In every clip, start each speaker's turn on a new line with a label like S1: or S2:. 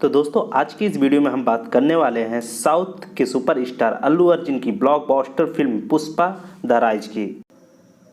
S1: तो दोस्तों आज की इस वीडियो में हम बात करने वाले हैं साउथ के सुपरस्टार अल्लू अर्जुन की blockbuster film Pushpa the rise की।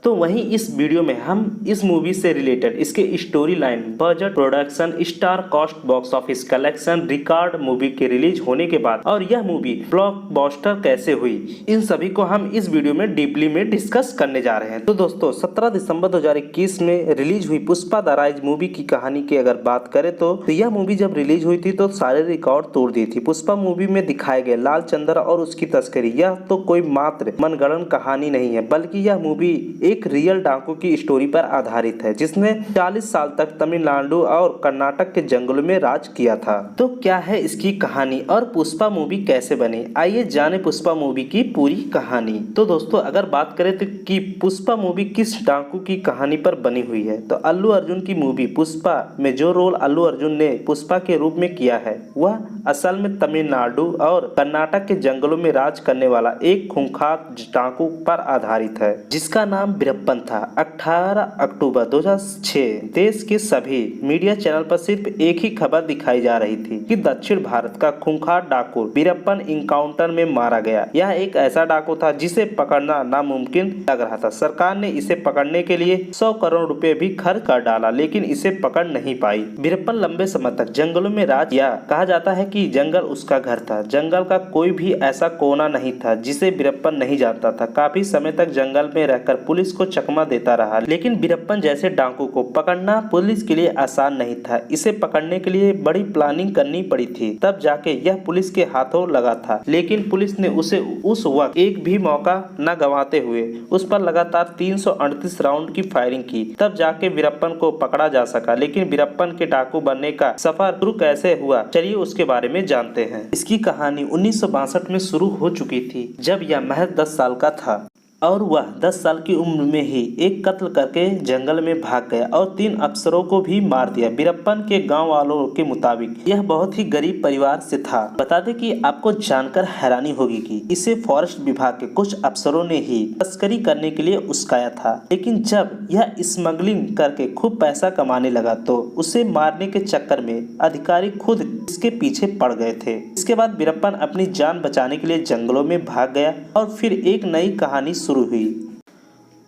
S1: तो वहीं इस वीडियो में हम इस मूवी से रिलेटेड इसके story line, budget, production, star cast, box office collection, record movie के रिलीज होने के बाद और यह मूवी ब्लॉकबस्टर कैसे हुई, इन सभी को हम इस वीडियो में डीपली में डिस्कस करने जा रहे हैं। तो दोस्तों 17 दिसंबर 2021 में रिलीज हुई पुष्पा द राइज मूवी की कहानी की अगर बात करें तो यह मूवी जब रिलीज हुई थी तो सारे रिकॉर्ड तोड़ दी थी। पुष्पा मूवी में दिखाए गए लाल चंद्र और उसकी तस्करी, यह तो कोई मात्र मनगढ़ंत कहानी नहीं है, बल्कि यह मूवी एक रियल डाकू की स्टोरी पर आधारित है जिसने 40 साल तक तमिलनाडु और कर्नाटक के जंगलों में राज किया था। तो क्या है इसकी कहानी और पुष्पा मूवी कैसे बनी, आइए जाने पुष्पा मूवी की पूरी कहानी। तो दोस्तों अगर बात करें तो कि पुष्पा मूवी किस डाकू की कहानी पर बनी हुई है, तो अल्लू अर्जुन की मूवी पुष्पा में जो रोल अल्लू अर्जुन ने पुष्पा के रूप में किया है वह असल में तमिलनाडु और कर्नाटक के जंगलों में राज करने वाला एक खूंखार डाकू पर आधारित है जिसका नाम वीरप्पन था। 18 अक्टूबर 2006 देश के सभी मीडिया चैनल पर सिर्फ एक ही खबर दिखाई जा रही थी कि दक्षिण भारत का खूंखार डाकू वीरप्पन इनकाउंटर में मारा गया। यह एक ऐसा डाकू था जिसे पकड़ना नामुमकिन लग रहा था। सरकार ने इसे पकड़ने के लिए 100 करोड़ रुपए भी खर्च कर डाला लेकिन इसे पकड़ नहीं पाई। वीरप्पन लंबे समय तक जंगलों में राज किया। कहा जाता है कि जंगल उसका घर था। जंगल का कोई भी ऐसा कोना नहीं था जिसे वीरप्पन नहीं जानता था। काफी समय तक जंगल में रहकर पुलिस को चकमा देता रहा, लेकिन वीरप्पन जैसे डाकू को पकड़ना पुलिस के लिए आसान नहीं था। इसे पकड़ने के लिए बड़ी प्लानिंग करनी पड़ी थी, तब जाके यह पुलिस के हाथों लगा था। लेकिन पुलिस ने उसे उस वक्त एक भी मौका न गंवाते हुए उस पर लगातार 338 राउंड की फायरिंग की, तब जाके वीरप्पन को पकड़ा जा सका। लेकिन वीरप्पन के डाकू बनने का सफर शुरू कैसे हुआ, चलिए उसके बारे में जानते हैं। इसकी कहानी 1962 में शुरू हो चुकी थी जब यह महज 10 साल का था और वह 10 साल की उम्र में ही एक कत्ल करके जंगल में भाग गया और 3 अफसरों को भी मार दिया। वीरप्पन के गांव वालों के मुताबिक यह बहुत ही गरीब परिवार से था। बता दें कि आपको जानकर हैरानी होगी कि इसे फॉरेस्ट विभाग के कुछ अफसरों ने ही तस्करी करने के लिए उस्काया था, लेकिन जब यह स्मगलिंग करके खूब पैसा कमाने लगा तो उसे मारने के चक्कर में अधिकारी खुद इसके पीछे पड़ गए थे। इसके बाद वीरप्पन अपनी जान बचाने के लिए जंगलों में भाग गया और फिर एक नई कहानी शुरू हुई।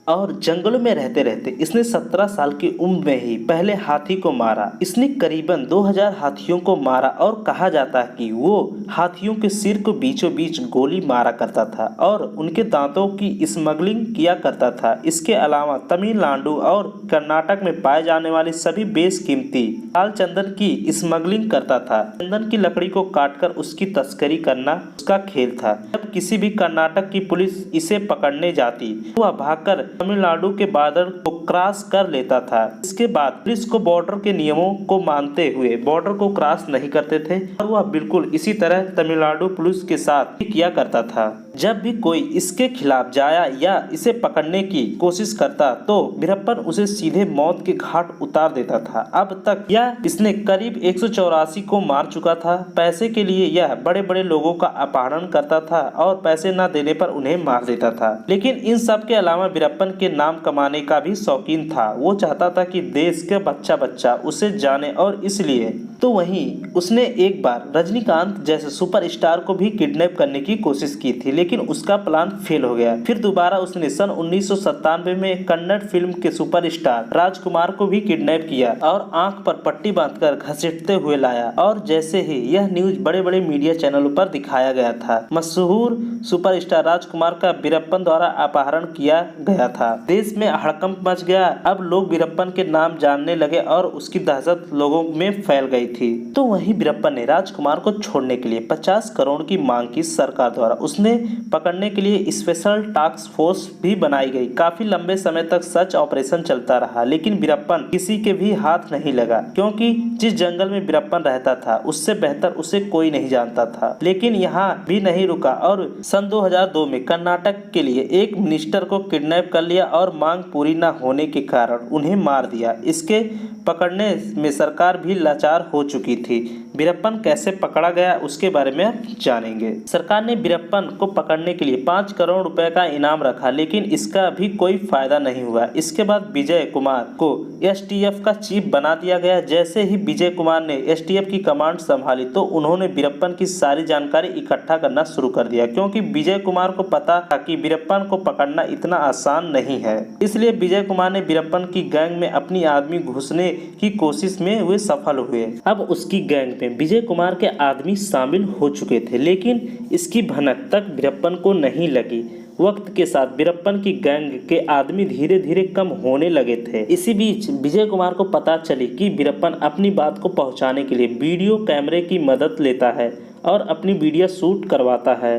S1: और जंगलों में रहते रहते इसने 17 साल की उम्र में ही पहले हाथी को मारा। इसने करीबन 2000 हाथियों को मारा और कहा जाता है कि वो हाथियों के सिर को बीचों बीच गोली मारा करता था और उनके दांतों की स्मगलिंग किया करता था। इसके अलावा तमिलनाडु और कर्नाटक में पाए जाने वाली सभी बेशकीमती लाल चंदन की स्मगलिंग करता था। चंदन की लकड़ी को काटकर उसकी तस्करी करना उसका खेल था। जब किसी भी कर्नाटक की पुलिस इसे पकड़ने जाती तो वह भागकर तमिलनाडु के बॉर्डर को क्रॉस कर लेता था। इसके बाद पुलिस को बॉर्डर के नियमों को मानते हुए बॉर्डर को क्रॉस नहीं करते थे और वह बिल्कुल इसी तरह तमिलनाडु पुलिस के साथ भी किया करता था। जब भी कोई इसके खिलाफ जाया या इसे पकड़ने की कोशिश करता तो वीरप्पन उसे सीधे मौत के घाट उतार देता था। अब तक यह इसने करीब 184 को मार चुका था। पैसे के लिए यह बड़े बड़े लोगों का अपहरण करता था और पैसे न देने पर उन्हें मार देता था। लेकिन इन सब के अलावा वीरप्पन के नाम कमाने का भी शौकीन था। वो चाहता था कि देश के बच्चा बच्चा उसे जाने और इसलिए तो वहीं उसने एक बार रजनीकांत जैसे सुपरस्टार को भी किडनैप करने की कोशिश की थी, लेकिन उसका प्लान फेल हो गया। फिर दोबारा उसने सन 1997 में कन्नड़ फिल्म के सुपरस्टार राजकुमार को भी किडनैप किया और आंख पर पट्टी बांधकर घसीटते हुए लाया और जैसे ही यह न्यूज बड़े बड़े मीडिया चैनलों पर दिखाया गया था, मशहूर सुपरस्टार राजकुमार का वीरप्पन द्वारा अपहरण किया गया था। देश में हड़कंप मच गया। अब लोग वीरप्पन के नाम जानने लगे और उसकी दहशत लोगों में फैल गई थी। तो वहीं वीरप्पन ने राजकुमार को छोड़ने के लिए 50 करोड़ की मांग की सरकार द्वारा। उसने पकड़ने के लिए स्पेशल टास्क फोर्स भी बनाई गई। काफी लंबे समय तक सर्च ऑपरेशन चलता रहा, लेकिन वीरप्पन किसी के भी हाथ नहीं लगा क्योंकि जिस जंगल में वीरप्पन रहता था उससे बेहतर उसे कोई नहीं जानता था। लेकिन यहाँ भी नहीं रुका और सन 2002 में कर्नाटक के लिए एक मिनिस्टर को किडनैप कर लिया और मांग पूरी न होने के कारण उन्हें मार दिया। इसके पकड़ने में सरकार भी लाचार हो चुकी थी। वीरप्पन कैसे पकड़ा गया उसके बारे में आप जानेंगे। सरकार ने वीरप्पन को पकड़ने के लिए 5 करोड़ रुपए का इनाम रखा, लेकिन इसका भी कोई फायदा नहीं हुआ। इसके बाद विजय कुमार को एसटीएफ का चीफ बना दिया गया। जैसे ही विजय कुमार ने एसटीएफ की कमांड संभाली तो उन्होंने वीरप्पन की सारी जानकारी इकट्ठा करना शुरू कर दिया, क्योंकि विजय कुमार को पता था कि वीरप्पन को पकड़ना इतना आसान नहीं है। इसलिए विजय कुमार ने वीरप्पन की गैंग में अपनी आदमी घुसने की कोशिश में वे सफल हुए। अब उसकी गैंग में विजय कुमार के आदमी शामिल हो चुके थे, लेकिन इसकी भनक तक वीरप्पन को नहीं लगी। वक्त के साथ वीरप्पन की गैंग के आदमी धीरे धीरे कम होने लगे थे। इसी बीच विजय कुमार को पता चली कि वीरप्पन अपनी बात को पहुंचाने के लिए वीडियो कैमरे की मदद लेता है और अपनी वीडियो शूट करवाता है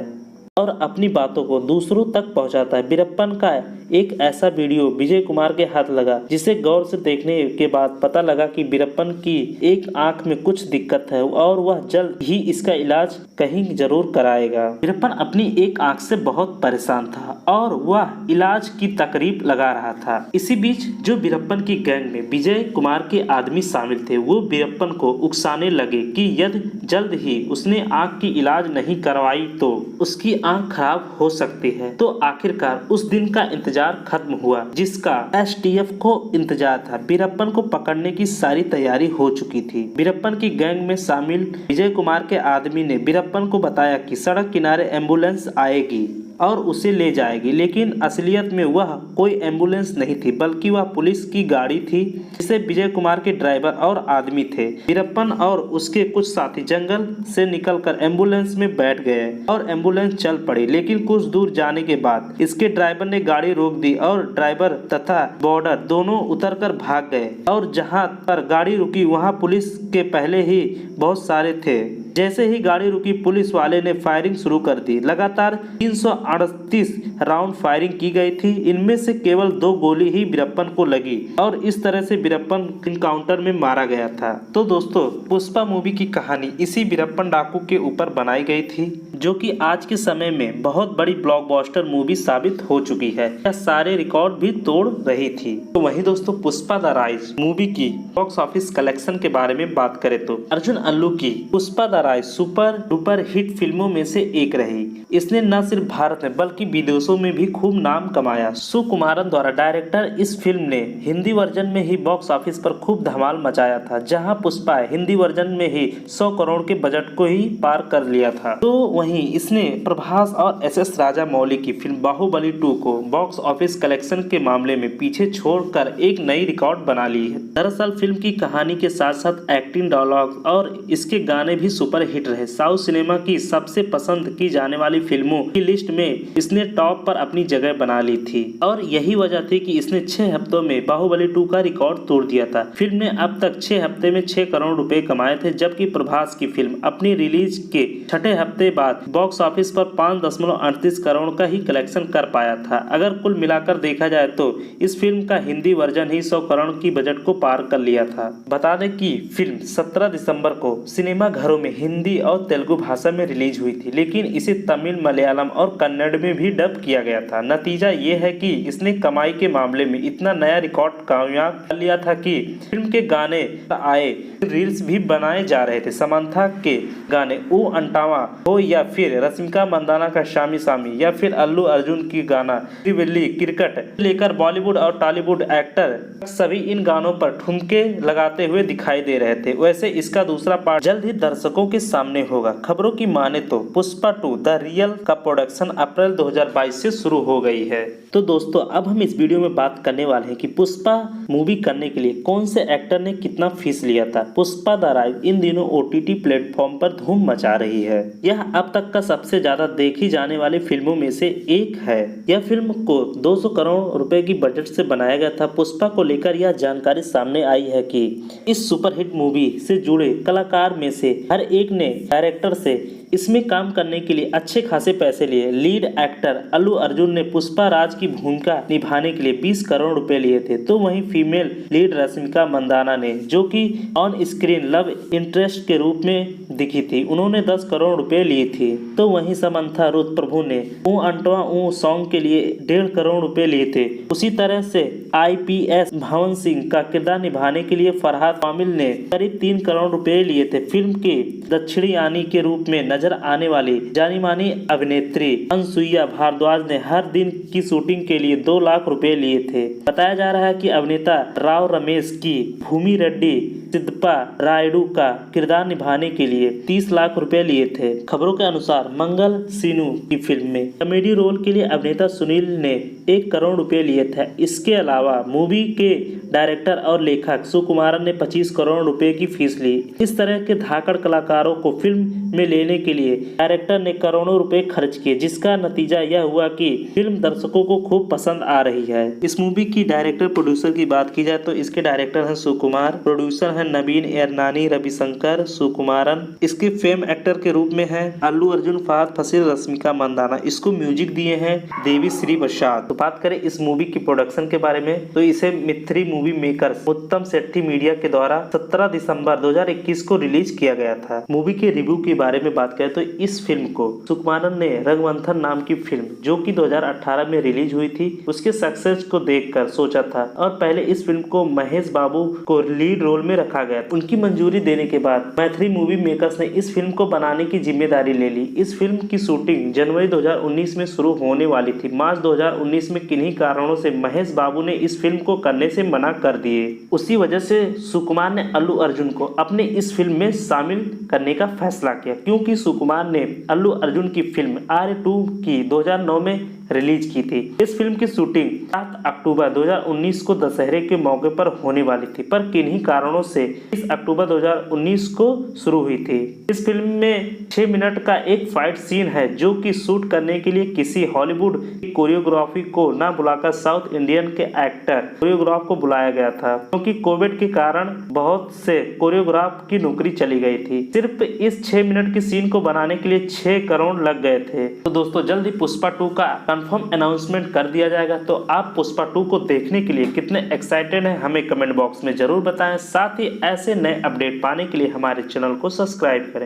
S1: और अपनी बातों को दूसरों तक पहुंचाता है। वीरप्पन का एक ऐसा वीडियो विजय कुमार के हाथ लगा, जिसे गौर से देखने के बाद पता लगा कि वीरप्पन की एक आंख में कुछ दिक्कत है और वह जल्द ही इसका इलाज कहीं जरूर कराएगा। वीरप्पन अपनी एक आंख से बहुत परेशान था और वह इलाज की तकरीब लगा रहा था। इसी बीच जो वीरप्पन की गैंग में विजय कुमार के आदमी शामिल थे, वो वीरप्पन को उकसाने लगे कि यदि जल्द ही उसने आंख की इलाज नहीं करवाई तो उसकी आंख खराब हो सकती है। तो आखिरकार उस दिन का इंतजार खत्म हुआ जिसका एसटीएफ को इंतजार था। वीरप्पन को पकड़ने की सारी तैयारी हो चुकी थी। वीरप्पन की गैंग में शामिल विजय कुमार के आदमी ने वीरप्पन को बताया कि सड़क किनारे एम्बुलेंस आएगी और उसे ले जाएगी, लेकिन असलियत में वह कोई एम्बुलेंस नहीं थी, बल्कि वह पुलिस की गाड़ी थी जिसे विजय कुमार के ड्राइवर और आदमी थे। वीरप्पन और उसके कुछ साथी जंगल से निकलकर एम्बुलेंस में बैठ गए और एम्बुलेंस चल पड़ी, लेकिन कुछ दूर जाने के बाद इसके ड्राइवर ने गाड़ी रोक दी और ड्राइवर तथा बॉर्डर दोनों उतरकर भाग गए और जहां पर गाड़ी रुकी वहां पुलिस के पहले ही बहुत सारे थे। जैसे ही गाड़ी रुकी पुलिस वाले ने फायरिंग शुरू कर दी। लगातार 338 राउंड फायरिंग की गई थी। इनमें से केवल 2 गोली ही वीरप्पन को लगी और इस तरह से वीरप्पन इनकाउंटर में मारा गया था। तो दोस्तों, पुष्पा मूवी की कहानी इसी वीरप्पन डाकू के ऊपर बनाई गई थी, जो कि आज के समय में बहुत बड़ी ब्लॉकबस्टर मूवी साबित हो चुकी है। यह सारे रिकॉर्ड भी तोड़ रही थी। तो वहीं दोस्तों, पुष्पा द राइज मूवी की बॉक्स ऑफिस कलेक्शन के बारे में बात करें तो अर्जुन अल्लू की Pushpa the rise super duper hit फिल्मों में से एक रही। इसने न सिर्फ भारत में बल्कि विदेशों में भी खूब नाम कमाया। सुकुमारन द्वारा डायरेक्टर इस फिल्म ने हिंदी वर्जन में ही बॉक्स ऑफिस पर खूब धमाल मचाया था, जहां पुष्पा हिंदी वर्जन में ही 100 करोड़ के बजट को ही पार कर लिया था। तो वहीं इसने प्रभास और एस राजामौली की फिल्म बाहुबली 2 को बॉक्स ऑफिस कलेक्शन के मामले में पीछे छोड़कर एक नई रिकॉर्ड बना ली है। दरअसल फिल्म की कहानी के साथ साथ एक्टिंग, डायलॉग और इसके गाने भी सुपर हिट रहे। साउथ सिनेमा की सबसे पसंद की जाने वाली फिल्मों की लिस्ट में इसने टॉप पर अपनी जगह बना ली थी और यही वजह थी कि इसने 6 हफ्तों में बाहुबली 2 का रिकॉर्ड तोड़ दिया था। फिल्म ने अब तक 6 हफ्ते में 6 करोड़ रुपए कमाए थे, जबकि प्रभास की फिल्म अपनी रिलीज के 6ठे हफ्ते बाद बॉक्स ऑफिस पर 5.38 करोड़ का ही कलेक्शन कर पाया था। अगर कुल मिलाकर देखा जाए तो इस फिल्म का हिंदी वर्जन ही 100 करोड़ की बजट को पार कर लिया था। बता दें कि फिल्म 17 दिसंबर को सिनेमा घरों में हिंदी और तेलुगु भाषा में रिलीज हुई थी, लेकिन इसे तमिल, मलयालम और कन्नड़ में भी डब किया गया था। नतीजा ये है कि इसने कमाई के मामले में इतना नया रिकॉर्ड कामयाब कर लिया था कि फिल्म के गाने आए रील्स भी बनाए जा रहे थे। समंथा के गाने ओ अंटावा हो या फिर रश्मिका मंदाना का शामी शामी या फिर अल्लू अर्जुन की गाना दिल्ली क्रिकेट लेकर बॉलीवुड और टॉलीवुड एक्टर सभी इन गानों पर ठुमके लगाते हुए दिखाई दे रहे थे। वैसे इसका दूसरा पार्ट जल्द ही दर्शकों के सामने होगा। खबरों की माने तो पुष्पा 2 द रियल का प्रोडक्शन अप्रैल 2022 से शुरू हो गई है। तो दोस्तों, अब हम इस वीडियो में बात करने वाले हैं कि पुष्पा मूवी करने के लिए कौन से एक्टर ने कितना फीस लिया था। पुष्पा द राइज इन दिनों OTT प्लेटफॉर्म पर धूम मचा रही है। यह अब तक का सबसे ज्यादा देखी जाने वाली फिल्मों में से एक है। यह फिल्म को 200 करोड़ रुपए की बजट से बनाया गया था। पुष्पा को लेकर यह जानकारी सामने आई है कि इस सुपरहिट मूवी से जुड़े कलाकार में से हर एक ने डायरेक्टर से इसमें काम करने के लिए अच्छे खासे पैसे लिए। लीड एक्टर अल्लू अर्जुन ने पुष्पा राज की भूमिका निभाने के लिए 20 करोड़ रुपए लिए थे। तो वहीं फीमेल लीड रश्मिका मंदाना ने, जो कि ऑन स्क्रीन लव इंटरेस्ट के रूप में दिखी थी, उन्होंने 10 करोड़ रुपए लिए थे। तो वहीं समंथा रुथ प्रभु ने ऊ अंटवा ऊ सॉन्ग के लिए 1.5 करोड़ रुपए लिए थे। उसी तरह से IPS भवन सिंह का किरदार निभाने के लिए फरहाद कामिल ने करीब 3 करोड़ रुपए लिए थे। फिल्म के दक्षिणायनी के रूप में नजर आने वाली जानी मानी अभिनेत्री अनसुईया भारद्वाज ने हर दिन की शूटिंग के लिए 2 लाख रुपए लिए थे। बताया जा रहा है कि अभिनेता राव रमेश की भूमि रेड्डी सिद्धप्पा रायडू का किरदार निभाने के लिए 30 लाख रुपए लिए थे। खबरों के अनुसार मंगल सीनू की फिल्म में कॉमेडी रोल के लिए अभिनेता सुनील ने 1 करोड़ रुपए लिए थे। इसके अलावा मूवी के डायरेक्टर और लेखक सुकुमारन ने 25 करोड़ रुपए की फीस ली। इस तरह के धाकड़ कलाकारों को फिल्म में लेने के लिए डायरेक्टर ने करोड़ों रुपए खर्च किए, जिसका नतीजा यह हुआ कि फिल्म दर्शकों को खूब पसंद आ रही है। इस मूवी की डायरेक्टर प्रोड्यूसर की बात की जाए तो इसके डायरेक्टर हैं सुकुमार, प्रोड्यूसर हैं नवीन एरनानी, रविशंकर, सुकुमारन। इसके फेम एक्टर के रूप में है अल्लू अर्जुन, फहद फासिल, रश्मिका मंदाना। इसको म्यूजिक दिए हैं देवी श्री प्रसाद। तो बात करें इस मूवी की प्रोडक्शन के बारे में तो इसे मिथ्री मूवी मेकर्स उत्तम सेट्टी मीडिया के द्वारा 17 दिसंबर 2021 को रिलीज किया गया था। मूवी के रिव्यू के बारे में बात करें तो इस फिल्म को सुकुमारन ने रंगमंथन नाम की फिल्म जो कि 2018 में रिलीज हुई थी उसके सक्सेस को देखकर सोचा था और पहले इस फिल्म को महेश बाबू को लीड रोल में रखा गया। उनकी मंजूरी देने के बाद मैथिली मूवी मेकर्स ने इस फिल्म को बनाने की जिम्मेदारी ले ली। इस फिल्म की शूटिंग जनवरी 2019 में शुरू होने वाली थी। मार्च 2019 में किन्हीं कारणों से महेश बाबू ने इस फिल्म को करने से मना कर दिए। उसी वजह से सुकुमार ने अल्लू अर्जुन को अपने इस फिल्म में शामिल करने का फैसला किया, क्योंकि सुकुमार ने अल्लू अर्जुन की फिल्म R2 की 2009 में रिलीज की थी। इस फिल्म की शूटिंग 7 अक्टूबर 2019 को दशहरे के मौके पर होने वाली थी, पर किन्हीं कारणों से 30 अक्टूबर 2019 को शुरू हुई थी। इस फिल्म में 6 मिनट का एक फाइट सीन है जो कि शूट करने के लिए किसी हॉलीवुड की कोरियोग्राफी को न बुलाकर साउथ इंडियन के एक्टर कोरियोग्राफ को बुलाया गया था, क्योंकि कोविड के कारण बहुत से कोरियोग्राफ की नौकरी चली गई थी। सिर्फ इस 6 मिनट की सीन को बनाने के लिए 6 करोड़ लग गए थे। तो दोस्तों जल्दी पुष्पा 2 का कंफर्म अनाउंसमेंट कर दिया जाएगा। तो आप पुष्पा 2 को देखने के लिए कितने एक्साइटेड हैं हमें कमेंट बॉक्स में जरूर बताएं। साथ ही ऐसे नए अपडेट पाने के लिए हमारे चैनल को सब्सक्राइब करें।